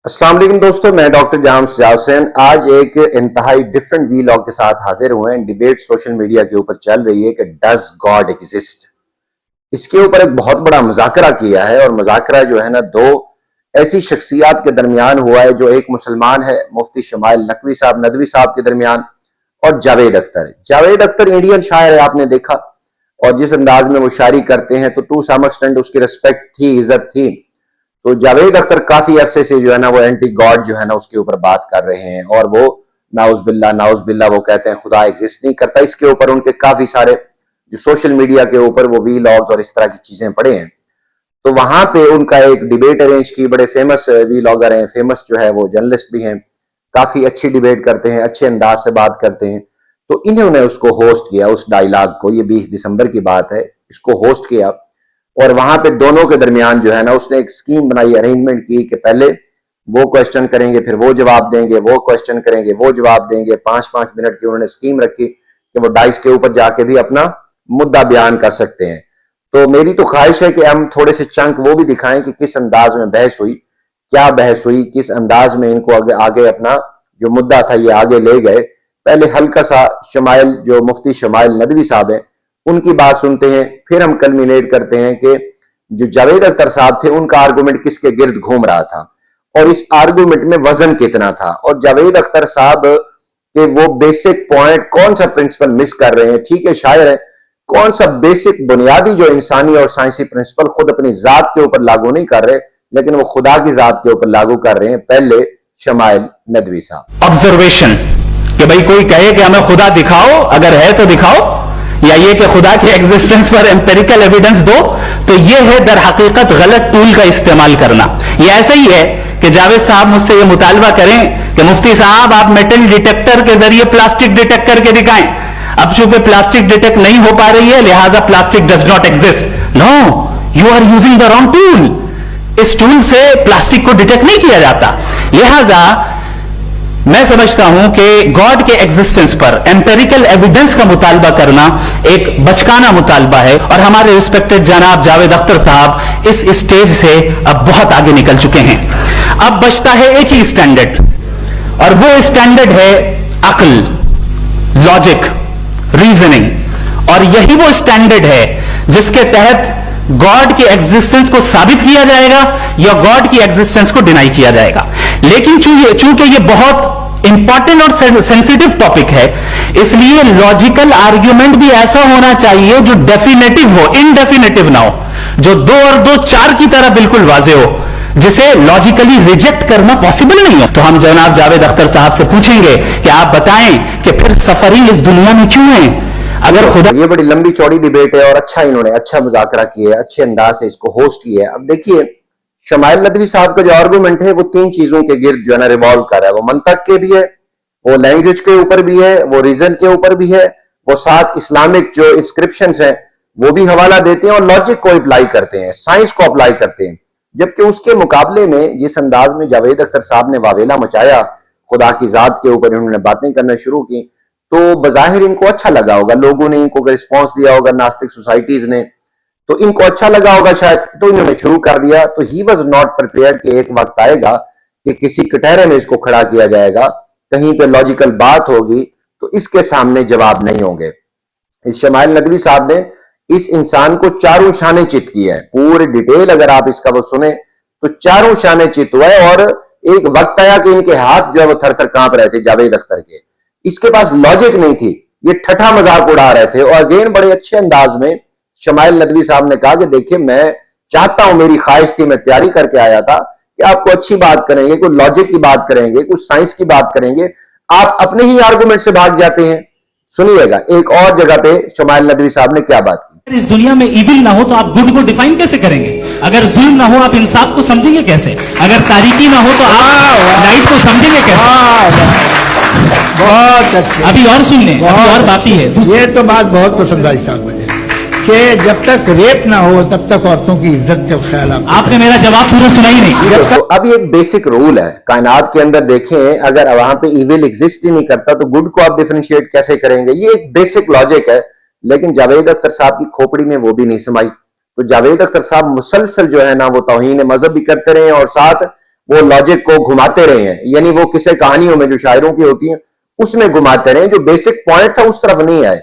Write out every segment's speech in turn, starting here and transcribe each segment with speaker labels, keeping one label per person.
Speaker 1: अस्सलाम वालेकुम दोस्तों, मैं डॉक्टर जाम सजाद हुसैन आज एक इंतहाई डिफरेंट वीलॉग के साथ हाजिर हुए हैं। डिबेट सोशल मीडिया के ऊपर चल रही है कि डज गॉड एग्जिस्ट। इसके ऊपर एक बहुत बड़ा मुज़ाकरा किया है और मुज़ाकरा जो है ना दो ऐसी शख्सियात के दरमियान हुआ है, जो एक मुसलमान है मुफ्ती शमाइल नदवी साहब के दरमियान, और जावेद अख्तर। जावेद अख्तर इंडियन शायर है, आपने देखा, और जिस अंदाज में वो शायरी करते हैं तो टू सम एक्सटेंट उसकी रिस्पेक्ट थी, इज्जत थी। तो जावेद अख्तर काफी अरसे से जो है ना वो एंटी गॉड जो है ना उसके ऊपर बात कर रहे हैं, और वो नाउज बिल्ला वो कहते हैं खुदा एग्जिस्ट नहीं करता। इसके ऊपर उनके काफी सारे जो सोशल मीडिया के ऊपर वो वीलॉग्स और इस तरह की चीजें पड़े हैं। तो वहां पे उनका एक डिबेट अरेंज की, बड़े फेमस वीलॉगर हैं, फेमस जो है वो जर्नलिस्ट भी हैं, काफी अच्छी डिबेट करते हैं, अच्छे अंदाज से बात करते हैं। तो इन्होंने उसको होस्ट किया, उस डायलॉग को, ये 20 दिसंबर की बात है, इसको होस्ट किया। और वहां पे दोनों के दरमियान जो है ना उसने एक स्कीम बनाई, अरेंजमेंट की कि पहले वो क्वेश्चन करेंगे, फिर वो जवाब देंगे, वो क्वेश्चन करेंगे, वो जवाब देंगे। 5-5 मिनट की उन्होंने स्कीम रखी कि वो डाइस के ऊपर जाके भी अपना मुद्दा बयान कर सकते हैं। तो मेरी तो ख्वाहिश है कि हम थोड़े से चंक वो भी दिखाएं कि किस अंदाज में बहस हुई, क्या बहस हुई, किस अंदाज में इनको आगे अपना जो मुद्दा था ये आगे ले गए। पहले हल्का सा जो मुफ्ती शमाइल नदवी साहब है उनकी बात सुनते हैं, फिर हम कल्मिनेट करते हैं कि जो जावेद अख्तर साहब थे उनका आर्गुमेंट किसके गिर्द घूम रहा था और इस आर्गुमेंट में वजन कितना था, और जावेद अख्तर साहब के वो बेसिक पॉइंट, कौन सा प्रिंसिपल मिस कर रहे हैं। ठीक है, शायर है, कौन सा बेसिक बुनियादी जो इंसानी और साइंसी प्रिंसिपल खुद अपनी जात के ऊपर लागू नहीं कर रहे, लेकिन वो खुदा की जात के ऊपर लागू कर रहे हैं। पहले शमाइल नदवी साहब।
Speaker 2: ऑब्जर्वेशन कि भाई कोई कहे कि हमें खुदा दिखाओ, अगर है तो दिखाओ, या ये कि खुदा के एग्जिस्टेंस पर एम्पेरिकल एविडेंस दो, तो ये है दर हकीकत गलत टूल का इस्तेमाल करना। ये ऐसा ही है कि जावेद साहब मुझसे ये मुतालबा करें कि मुफ्ती साहब आप मेटल डिटेक्टर के जरिए प्लास्टिक डिटेक्ट करके दिखाएं। अब चूंकि प्लास्टिक डिटेक्ट नहीं हो पा रही है, लिहाजा plastic does not exist. No, you are using the wrong tool. इस टूल से प्लास्टिक को डिटेक्ट नहीं किया जाता। लिहाजा मैं समझता हूं कि गॉड के एग्जिस्टेंस पर एम्पेरिकल एविडेंस का मुतालबा करना एक बचकाना मुतालबा है, और हमारे रिस्पेक्टेड जनाब जावेद अख्तर साहब इस स्टेज से अब बहुत आगे निकल चुके हैं। अब बचता है एक ही स्टैंडर्ड, और वो स्टैंडर्ड है अक्ल, लॉजिक, रीजनिंग। और यही वो स्टैंडर्ड है जिसके तहत गॉड की एग्जिस्टेंस को साबित किया जाएगा या गॉड की एग्जिस्टेंस को डिनाई किया जाएगा। लेकिन चूंकि ये बहुत इंपॉर्टेंट और सेंसिटिव टॉपिक है, इसलिए लॉजिकल आर्ग्यूमेंट भी ऐसा होना चाहिए जो डेफिनेटिव हो, इनडेफिनेटिव ना हो, जो 2 और 2 4 की तरह बिल्कुल वाजे हो, जिसे लॉजिकली रिजेक्ट करना पॉसिबल नहीं हो। तो हम जनाब जावेद अख्तर साहब से पूछेंगे कि आप बताएं कि फिर सफरिंग इस दुनिया में क्यों है अगर खुदा।
Speaker 1: ये बड़ी लंबी चौड़ी डिबेट है और इन्होंने अच्छा मुज़ाकरा किया है, अच्छे अंदाज से इसको होस्ट किया है। अब देखिए, शमाइल नदवी साहब का जो आर्गुमेंट है वो 3 चीजों के गिर्द जो है ना रिवॉल्व कर रहा है। वो मंतक के भी है, वो लैंग्वेज के ऊपर भी है, वो रीजन के ऊपर भी है, वो साथ इस्लामिक जो इंस्क्रिप्शंस हैं वो भी हवाला देते हैं, और लॉजिक को अप्लाई करते हैं, साइंस को अप्लाई करते हैं। जबकि उसके मुकाबले में जिस अंदाज में जावेद अख्तर साहब ने वावेला मचाया, खुदा की जात के ऊपर इन्होंने बातें करना शुरू की, तो बजाहिर इनको अच्छा लगा होगा, लोगों ने इनको रिस्पॉन्स दिया होगा, नास्तिक सोसाइटीज ने, तो इनको अच्छा लगा होगा शायद, तो इन्होंने शुरू कर दिया। तो ही वॉज नॉट प्रिपेयर्ड कि एक वक्त आएगा कि किसी कटहरे में इसको खड़ा किया जाएगा, कहीं पे लॉजिकल बात होगी तो इसके सामने जवाब नहीं होंगे। इस शमाइल नदवी साहब ने इस इंसान को चारों शाने चित किया है, पूरी डिटेल अगर आप इसका वो सुने तो चारों शाने चित हुआ है। और एक वक्त आया कि इनके हाथ जो है वो थर थर कांप रहे थे जावेद अख्तर के, इसके पास लॉजिक नहीं थी, ये ठट्ठा मजाक उड़ा रहे थे। और अगेन बड़े अच्छे अंदाज में शमाइल नदवी साहब ने कहा कि देखिए, मैं चाहता हूं, मेरी ख्वाहिश थी, मैं तैयारी करके आया था कि आपको अच्छी बात करेंगे, कुछ लॉजिक की बात करेंगे, कुछ साइंस की बात करेंगे, आप अपने ही आर्गुमेंट से भाग जाते हैं। सुनिएगा एक और जगह पे शमाइल नदवी साहब ने क्या बात की।
Speaker 3: इस दुनिया में इविल ना हो तो आप गुड को डिफाइन कैसे करेंगे? अगर जुल्म ना हो आप इंसाफ को समझेंगे कैसे? अगर तारीकी ना हो तो आप लाइट को समझेंगे कैसे?
Speaker 4: बहुत अच्छे।
Speaker 3: अभी और सुन लें, अभी और बाकी है।
Speaker 4: ये तो बात बहुत पसंद आई साहब मुझे कि जब तक रेप ना हो तब तक औरतों की इज्जत का ख्याल।
Speaker 3: आपने मेरा जवाब पूरा सुना ही नहीं।
Speaker 1: तो अभी एक बेसिक रूल है कायनात के अंदर, देखें, अगर वहां पे इविल एग्जिस्ट ही नहीं करता तो गुड को आप डिफरेंशिएट कैसे करेंगे? ये एक बेसिक लॉजिक है, लेकिन जावेद अख्तर साहब की खोपड़ी में वो भी नहीं समाई। तो जावेद अख्तर साहब मुसलसल जो है ना वो तौहीन मजहब भी करते रहे और साथ وہ लॉजिक को घुमाते रहे हैं, यानी वो किस्से कहानियों में जो शायरों की होती हैं उसमें घुमाते रहे, जो बेसिक पॉइंट था उस तरफ नहीं आए।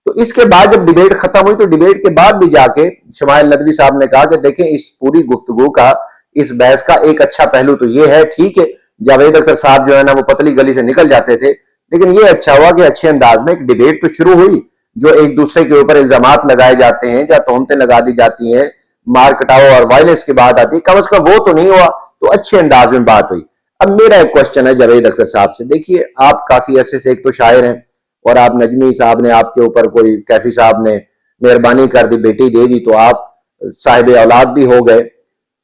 Speaker 1: तो इसके बाद जब डिबेट खत्म हुई तो डिबेट के बाद भी जाके शमाइल नदवी साहब ने कहा कि देखें इस पूरी गुफ्तगू का, इस बहस का एक अच्छा पहलू तो ये है, ठीक है जावेद अख्तर साहब जो है ना वो पतली गली से निकल जाते थे, लेकिन ये अच्छा हुआ कि अच्छे अंदाज में एक डिबेट तो शुरू हुई, जो एक दूसरे के ऊपर इल्जामात लगाए जाते हैं या तोहमतें लगा दी जाती हैं, मार कटाओ और वायलेंस की बात आती है, कम से कम वो तो नहीं हुआ, तो अच्छे अंदाज में बात हुई। अब मेरा एक क्वेश्चन है जावेद अख्तर साहब से, देखिए आप काफी अरसे से एक तो शायर हैं और आप नजमी साहब ने आपके ऊपर, कोई कैफी साहब ने मेहरबानी कर दी, बेटी दे दी, तो आप साहिब औलाद भी हो गए।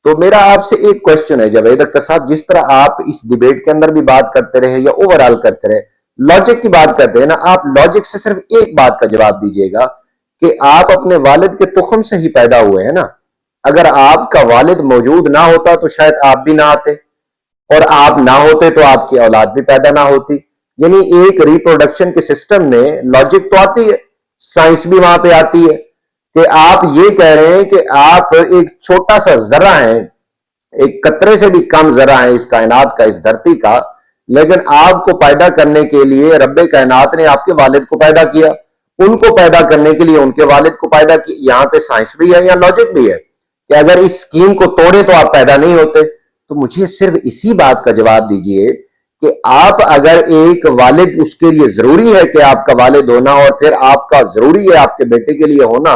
Speaker 1: तो मेरा आपसे एक क्वेश्चन है जावेद अख्तर साहब, जिस तरह आप इस डिबेट के अंदर भी बात करते रहे या ओवरऑल करते रहे, लॉजिक की बात करते हैं ना, आप लॉजिक से सिर्फ एक बात का जवाब दीजिएगा कि आप अपने वालिद के तुखम से ही पैदा हुए हैं ना। अगर आपका वालिद मौजूद ना होता तो शायद आप भी ना आते, और आप ना होते तो आपकी औलाद भी पैदा ना होती। यानी एक रिप्रोडक्शन के सिस्टम में लॉजिक तो आती है, साइंस भी वहां पे आती है कि आप ये कह रहे हैं कि आप एक छोटा सा जरा हैं, एक कतरे से भी कम जरा है इस कायनात का, इस धरती का, लेकिन आपको पैदा करने के लिए रब्बे कायनात ने आपके वालिद को पैदा किया, उनको पैदा करने के लिए उनके वालिद को पैदा किया। यहां पे साइंस भी है, यहाँ लॉजिक भी है कि अगर इस स्कीम को तोड़े तो आप पैदा नहीं होते। तो मुझे सिर्फ इसी बात का जवाब दीजिए कि आप अगर एक वालिद, उसके लिए जरूरी है कि आपका वालिद होना और फिर आपका जरूरी है आपके बेटे के लिए होना,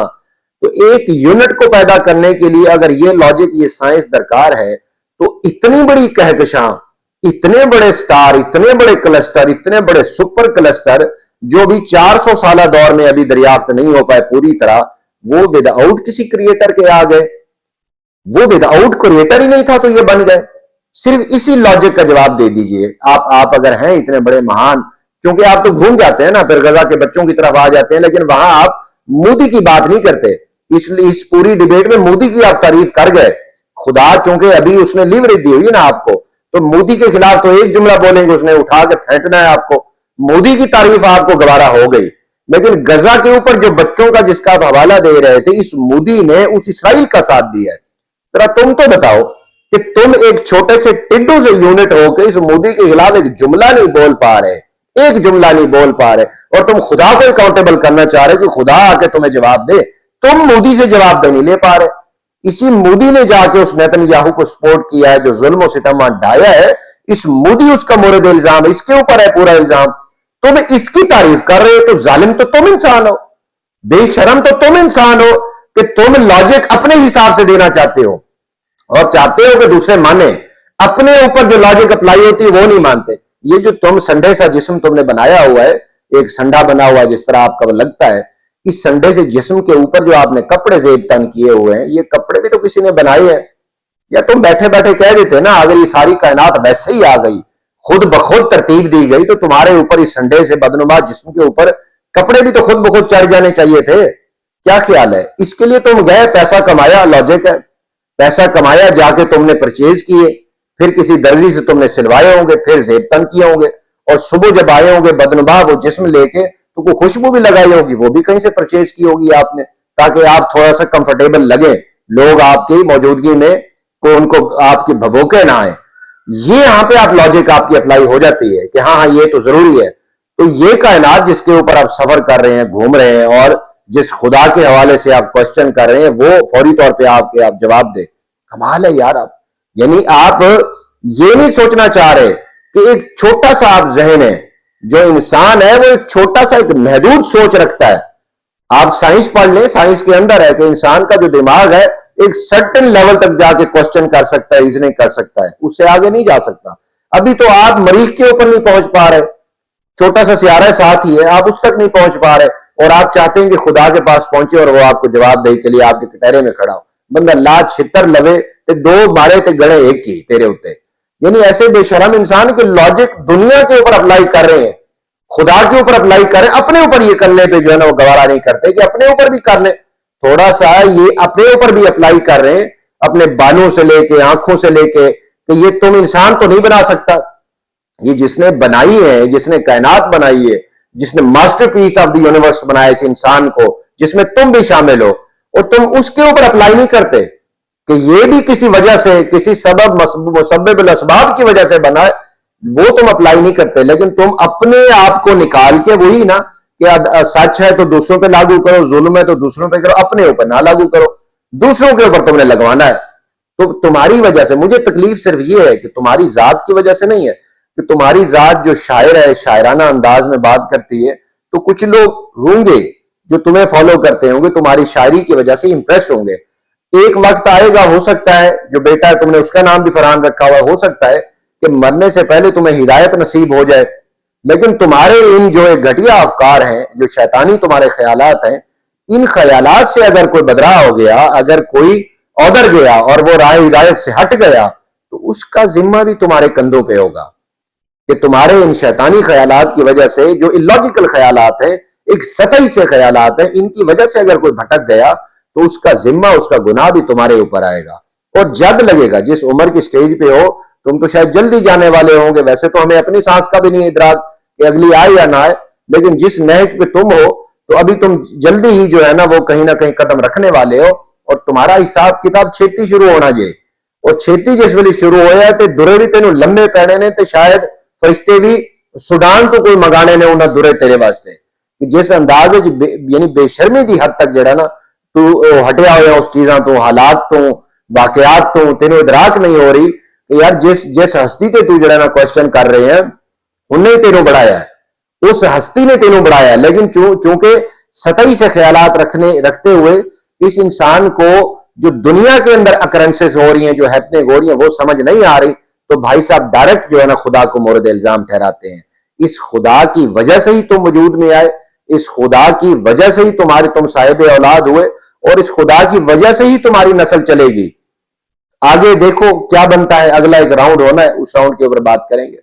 Speaker 1: तो एक यूनिट को पैदा करने के लिए अगर ये लॉजिक, ये साइंस दरकार है, तो इतनी बड़ी कहकशां, इतने बड़े स्टार, इतने बड़े क्लस्टर, इतने बड़े सुपर क्लस्टर जो भी 400 साल दौर में अभी दरियाफ्त नहीं हो पाए पूरी तरह, वो विदाउट किसी क्रिएटर के आ गए। वो विदाउट क्रिएटर ही नहीं था तो ये बन गए। सिर्फ इसी लॉजिक का जवाब दे दीजिए। आप अगर हैं इतने बड़े महान, क्योंकि आप तो घूम जाते हैं ना, फिर गजा के बच्चों की तरफ आ जाते हैं, लेकिन वहां आप मोदी की बात नहीं करते। इसलिए इस पूरी डिबेट में मोदी की आप तारीफ कर गए। खुदा चूंकि अभी उसने लीवरेज दी हुई ना आपको, तो मोदी के खिलाफ तो एक जुमला बोलेंगे, उसने उठा के फेंकना है आपको। मोदी की तारीफ आपको गवारा हो गई, लेकिन गजा के ऊपर जो बच्चों का जिसका आप हवाला दे रहे थे, इस मोदी ने उस इसराइल का साथ दिया है। जरा तुम तो बताओ कि तुम एक छोटे से टिड्डू से यूनिट होकर इस मोदी के खिलाफ एक जुमला नहीं बोल पा रहे, एक जुमला नहीं बोल पा रहे, और तुम खुदा को अकाउंटेबल करना चाह रहे कि खुदा आके तुम्हें जवाब दे। तुम मोदी से जवाब नहीं ले पा रहे। इसी मोदी ने जाके उस नेतन्याहू को सपोर्ट किया है जो जुल्म और सितम ढाया है। इस मोदी उसका मुर्द इल्जाम है, इसके ऊपर है पूरा इल्जाम। तुम इसकी तारीफ कर रहे हो तो जालिम तो तुम इंसान हो, बेशरम तो तुम इंसान हो कि तुम लॉजिक अपने हिसाब से देना चाहते हो और चाहते हो कि दूसरे माने। अपने ऊपर जो लॉजिक अप्लाई होती है वो नहीं मानते। ये जो तुम संडे सा जिस्म तुमने बनाया हुआ है, एक संडा बना हुआ है जिस तरह आपका लगता है, इस संडे से जिस्म के ऊपर जो आपने कपड़े जेब तन किए हुए हैं, ये कपड़े भी तो किसी ने बनाए हैं, या तुम बैठे बैठे कह देते ना अगर ये सारी कायनात वैसे ही आ गई, खुद बखुद तरतीब दी गई, तो तुम्हारे ऊपर इस संडे से बदनुमा जिस्म के ऊपर कपड़े भी तो खुद बखुद चढ़ जाने चाहिए थे। क्या ख्याल है? इसके लिए तुम गए, पैसा कमाया, लॉजिक है, पैसा कमाया, जाके तुमने परचेज किए, फिर किसी दर्जी से तुमने सिलवाए होंगे, फिर जेब तन किए होंगे, और सुबह जब आए होंगे बदनुमा वो जिस्म लेके, तो कोई खुशबू भी लगाई होगी, वो भी कहीं से परचेज की होगी आपने, ताकि आप थोड़ा सा कंफर्टेबल लगे, लोग आपकी मौजूदगी में को उनको आपकी भभोके ना आए। ये यहां पे आप लॉजिक आपकी अप्लाई हो जाती है कि हाँ ये तो जरूरी है। तो ये कायनात जिसके ऊपर आप सफर कर रहे हैं, घूम रहे हैं, और जिस खुदा के हवाले से आप क्वेश्चन कर रहे हैं, वो फौरी तौर पे आपके आप जवाब दे। कमाल है यार आप। यानी आप ये नहीं सोचना चाह रहे कि एक छोटा सा आप जहन है, जो इंसान है वो एक छोटा सा एक महदूद सोच रखता है। आप साइंस पढ़ लें, साइंस के अंदर है कि इंसान का जो दिमाग है एक सर्टेन लेवल तक जाके क्वेश्चन कर सकता है, रीजनिंग कर सकता है, उससे आगे नहीं जा सकता। अभी तो आप मरीख के ऊपर नहीं पहुंच पा रहे, छोटा सा सियारा साथ ही है, आप उस तक नहीं पहुंच पा रहे, और आप चाहते हैं कि खुदा के पास पहुंचे और वो आपको जवाब दे के लिए आपके कटहरे में खड़ा हो। बंदा लात छितर लवे ते दो मारे ते गड़े एक ही तेरे उत्ते। यानी ऐसे बेशरम इंसान के लॉजिक दुनिया के ऊपर अप्लाई कर रहे हैं, खुदा के ऊपर अप्लाई कर रहे हैं, अपने ऊपर ये करने पे जो है ना वो गवारा नहीं करते कि अपने ऊपर भी कर ले। थोड़ा सा ये अपने ऊपर भी अप्लाई कर रहे हैं, अपने बालों से लेके, आंखों से लेके, कि ये तुम इंसान तो नहीं बना सकता। ये जिसने बनाई है, जिसने कायनात बनाई है, जिसने मास्टरपीस ऑफ द यूनिवर्स बनाया इस इंसान को, जिसमें तुम भी शामिल हो, और तुम उसके ऊपर अप्लाई नहीं करते। کہ یہ بھی کسی وجہ سے, کسی سبب مسبب الاسباب کی وجہ سے بنا ہے, وہ تم اپلائی نہیں کرتے. لیکن تم اپنے آپ کو نکال کے وہی نا کہ سچ ہے تو دوسروں پہ لاگو کرو, ظلم ہے تو دوسروں پہ کرو, اپنے اوپر نہ لاگو کرو, دوسروں کے اوپر تم نے لگوانا ہے. تو تمہاری وجہ سے مجھے تکلیف صرف یہ ہے کہ تمہاری ذات کی وجہ سے نہیں ہے, کہ تمہاری ذات جو شاعر ہے, شاعرانہ انداز میں بات کرتی ہے, تو کچھ لوگ ہوں گے جو تمہیں فالو کرتے ہوں گے, تمہاری شاعری کی وجہ سے امپریس ہوں گے. ایک وقت آئے گا, ہو سکتا ہے جو بیٹا ہے تم نے اس کا نام بھی فرحان رکھا ہوا, ہو سکتا ہے کہ مرنے سے پہلے تمہیں ہدایت نصیب ہو جائے. لیکن تمہارے ان جو گھٹیا افکار ہیں, جو شیطانی تمہارے خیالات ہیں, ان خیالات سے اگر کوئی بدراہ ہو گیا, اگر کوئی اودر گیا اور وہ راہ ہدایت سے ہٹ گیا, تو اس کا ذمہ بھی تمہارے کندھوں پہ ہوگا. کہ تمہارے ان شیطانی خیالات کی وجہ سے, جو اللاجیکل خیالات ہیں, ایک سطحی سے خیالات ہیں, ان کی وجہ سے اگر کوئی بھٹک گیا تو اس کا ذمہ, اس کا گناہ بھی تمہارے اوپر آئے گا. اور جد لگے گا, جس عمر کی سٹیج پہ ہو, تم تو شاید جلدی جانے والے ہوں گے. ویسے تو ہمیں اپنی سانس کا بھی نہیں ادراک کہ اگلی آئے یا نہ آئے, لیکن جس نہج پہ تم ہو تو ابھی تم جلدی ہی جو ہے نا وہ کہیں نہ کہیں قدم رکھنے والے ہو, اور تمہارا حساب کتاب چھیتی شروع ہونا جائے. اور چھیتی جس ویلے شروع ہویا تے درے بھی تینوں لمبے پینے نے, تے شاید فرشتے بھی سوڈان تو کوئی منگانے نے انہاں درے تیرے واسطے. کہ جس انداز یعنی بے شرمی دی حد تک جڑا نا تو ہٹیا ہوا اس چیزاں تو, حالات تو, واقعات تو, تینوں ادراک نہیں ہو رہی کہ یار جس ہستی تے تو جڑا نا کوشچن کر رہے ہیں, انہیں تینوں بڑھایا ہے, اس ہستی نے تینوں بڑھایا ہے. لیکن چونکہ سطحی سے خیالات رکھتے ہوئے اس انسان کو جو دنیا کے اندر اکرنسز ہو رہی ہیں, جو ہیپننگ ہو رہی ہیں, وہ سمجھ نہیں آ رہی, تو بھائی صاحب ڈائریکٹ جو ہے نا خدا کو مورد الزام ٹھہراتے ہیں. اس خدا کی وجہ سے ہی تم وجود میں آئے, اس خدا کی وجہ سے ہی تم صاحب اولاد ہوئے, اور اس خدا کی وجہ سے ہی تمہاری نسل چلے گی. آگے دیکھو کیا بنتا ہے, اگلا ایک راؤنڈ ہونا ہے, اس راؤنڈ کے اوپر بات کریں گے.